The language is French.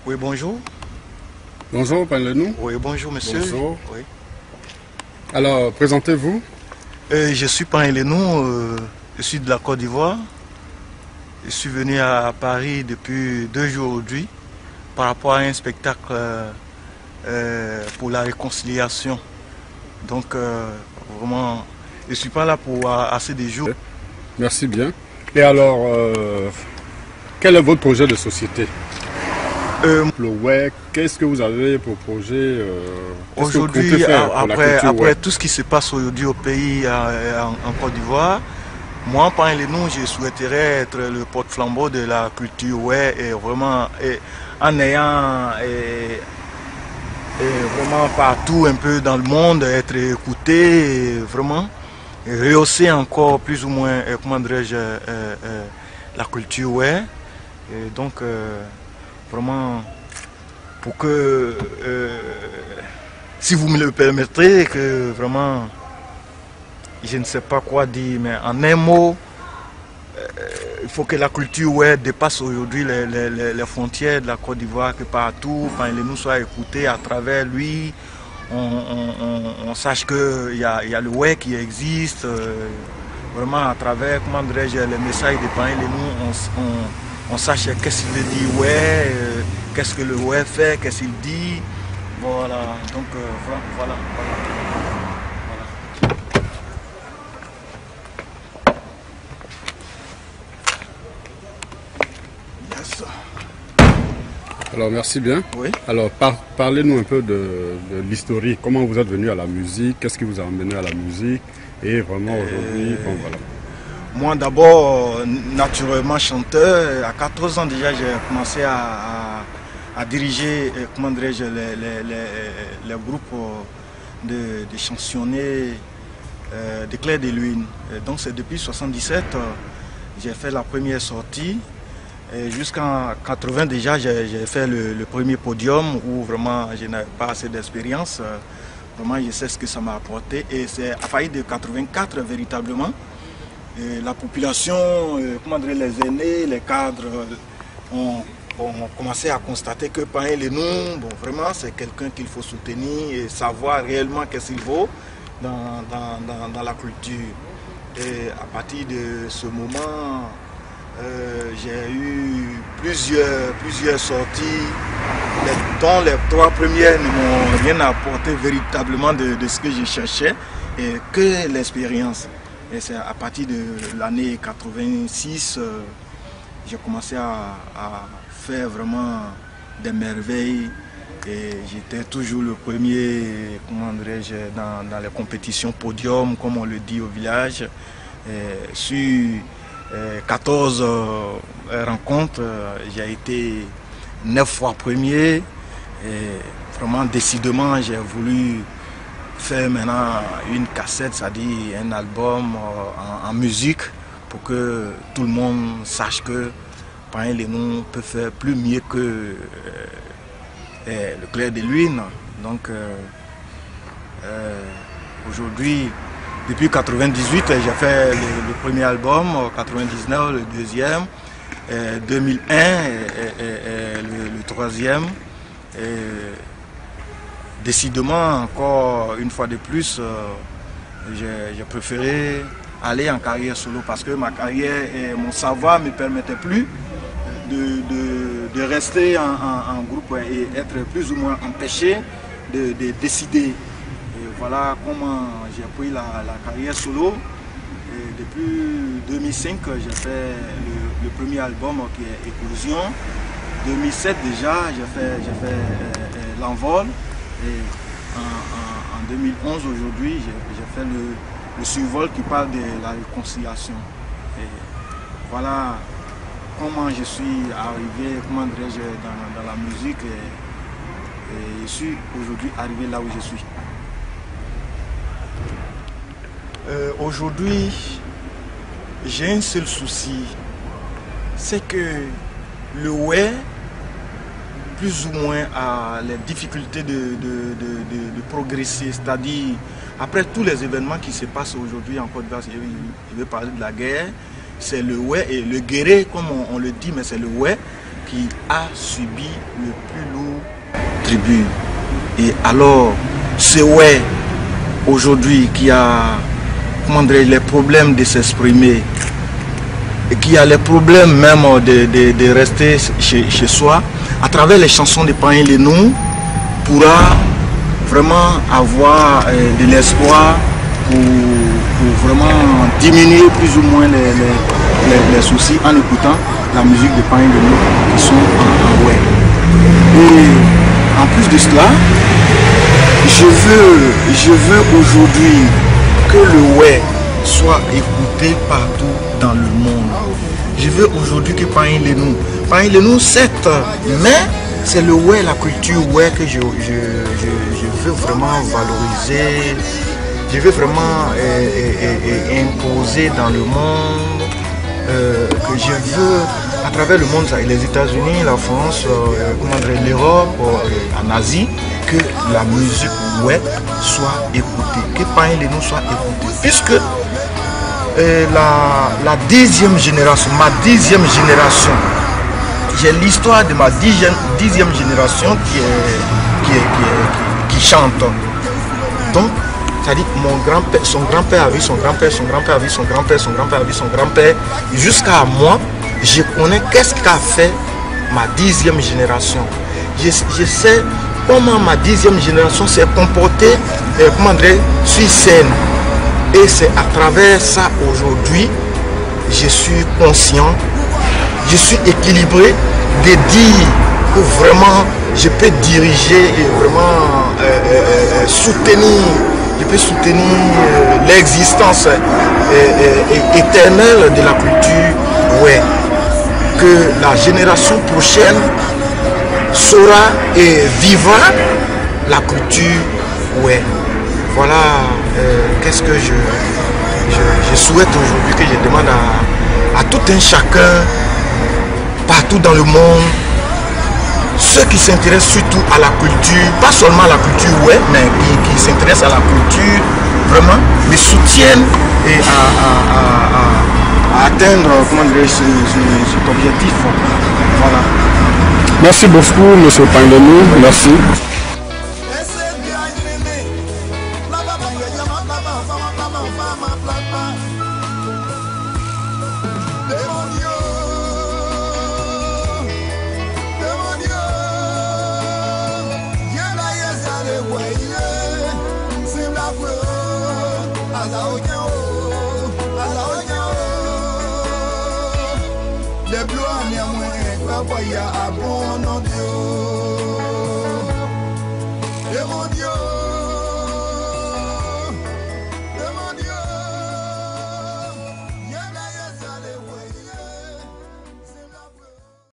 Oui, bonjour. Bonjour, parlez-nous. Oui, bonjour, monsieur. Bonjour. Oui. Alors, présentez-vous. Je suis Pan-Elenou, je suis de la Côte d'Ivoire. Je suis venu à Paris depuis 2 jours aujourd'hui par rapport à un spectacle pour la réconciliation. Donc, vraiment, je ne suis pas là pour assez de jours. Merci bien. Et alors, quel est votre projet de société? Le WEC, qu'est-ce que vous avez pour projet? Qu'est-ce que vous comptez Aujourd'hui, faire pour la culture après WEC? tout ce qui se passe aujourd'hui au pays, en Côte d'Ivoire, moi, Pan-Elenou, je souhaiterais être le porte-flambeau de la culture ouais, et vraiment en ayant vraiment partout un peu dans le monde, être écouté, vraiment, et rehausser encore plus ou moins, comment dirais-je, la culture ouais. Et donc, vraiment, pour que, si vous me le permettez, que vraiment, je ne sais pas quoi dire, mais en un mot, il faut que la culture ouais, dépasse aujourd'hui les frontières de la Côte d'Ivoire, que partout, Pan-Elenou soit écouté à travers lui, on sache qu'il y a le ouais qui existe, vraiment à travers, comment dirais-je, les messages de Pan-Elenou, on sache qu'est-ce qu'il dit ouais, qu'est-ce que le ouais fait, qu'est-ce qu'il dit, voilà, donc voilà. Yes. Alors, merci bien. Oui. Alors, parlez-nous un peu de l'historique. Comment vous êtes venu à la musique? Qu'est-ce qui vous a amené à la musique? Et vraiment aujourd'hui, bon voilà. Moi d'abord, naturellement chanteur, à 14 ans déjà j'ai commencé à diriger comment dirais-je, les groupes de chansonniers de Clair de Lune. Donc c'est depuis 1977 j'ai fait la première sortie. Jusqu'en 80 déjà j'ai fait le premier podium où vraiment je n'avais pas assez d'expérience. Vraiment je sais ce que ça m'a apporté et c'est à partir de 84 véritablement. Et la population, comment dire, les aînés, les cadres ont commencé à constater que Pan-Elenou, bon, vraiment c'est quelqu'un qu'il faut soutenir et savoir réellement qu'est-ce qu'il vaut dans la culture. Et à partir de ce moment, j'ai eu plusieurs sorties, dont les 3 premières ne m'ont rien apporté véritablement de ce que je cherchais, et que l'expérience. Et c'est à partir de l'année 86, j'ai commencé à faire vraiment des merveilles. Et j'étais toujours le premier, comment dirais-je, dans les compétitions podium, comme on le dit au village. Et sur 14 rencontres, j'ai été 9 fois premier. Et vraiment, décidément, j'ai voulu faire maintenant une cassette, c'est-à-dire un album en musique, pour que tout le monde sache que Pan-Elenou peut faire plus mieux que le Clair de Lune. Donc aujourd'hui, depuis 98, j'ai fait le premier album, 99 le deuxième, 2001 le troisième. Décidément, encore une fois de plus, j'ai préféré aller en carrière solo parce que ma carrière et mon savoir ne me permettaient plus de rester en groupe et être plus ou moins empêché de décider. Et voilà comment j'ai pris la carrière solo. Et depuis 2005, j'ai fait le premier album qui est Éclosion. 2007 déjà, j'ai fait L'Envol. Et en 2011, aujourd'hui, j'ai fait le survol qui parle de la réconciliation. Et voilà comment je suis arrivé, comment dirais-je, dans la musique. Et je suis aujourd'hui arrivé là où je suis. Aujourd'hui, j'ai un seul souci, c'est que le ouais, plus ou moins à les difficultés de progresser, c'est-à-dire après tous les événements qui se passent aujourd'hui en Côte d'Ivoire, je vais parler de la guerre, c'est le ouais et le guéré comme on le dit, mais c'est le ouais. qui a subi le plus lourd tribut. Et alors, c'est ouais, aujourd'hui, qui a, comment dire, les problèmes de s'exprimer, et qui a les problèmes même de rester chez soi, à travers les chansons de Pain Lenou, pourra vraiment avoir de l'espoir pour vraiment diminuer plus ou moins les soucis en écoutant la musique de Pain Lenou qui sont en ouais. Et en plus de cela, je veux aujourd'hui que le ouais soit écouté partout dans le monde. Je veux aujourd'hui que Pain Lenou, certes, mais c'est le ouais, la culture ouais que je veux vraiment valoriser. Je veux vraiment imposer dans le monde, que je veux à travers le monde, les États-Unis, la France, l'Europe, en Asie, que la musique ouais soit écoutée, que Pain Lenou soit écoutée. Puisque la 10e génération, ma 10e génération, j'ai l'histoire de ma 10e génération qui chante. Donc, c'est-à-dire mon grand-père, son grand-père a vu son grand-père, son grand-père a vu son grand-père, son grand-père a vu son grand-père, jusqu'à moi, je connais qu'est-ce qu'a fait ma 10e génération. Je sais comment ma 10e génération s'est comportée, sur scène. Et c'est à travers ça aujourd'hui, je suis conscient, je suis équilibré de dire que vraiment je peux diriger et vraiment soutenir, je peux soutenir l'existence éternelle de la culture, ouais. Que la génération prochaine saura et vivra la culture, ouais. Voilà qu'est-ce que je souhaite aujourd'hui, que je demande à tout un chacun, partout dans le monde, ceux qui s'intéressent surtout à la culture, pas seulement à la culture, ouais, mais qui s'intéressent à la culture, vraiment, me soutiennent et à atteindre, comment dire, cet objectif. Voilà. Merci beaucoup, M. Pain Lenou. Merci. Des blois, néanmoins, la voyage à bon nom Dieu.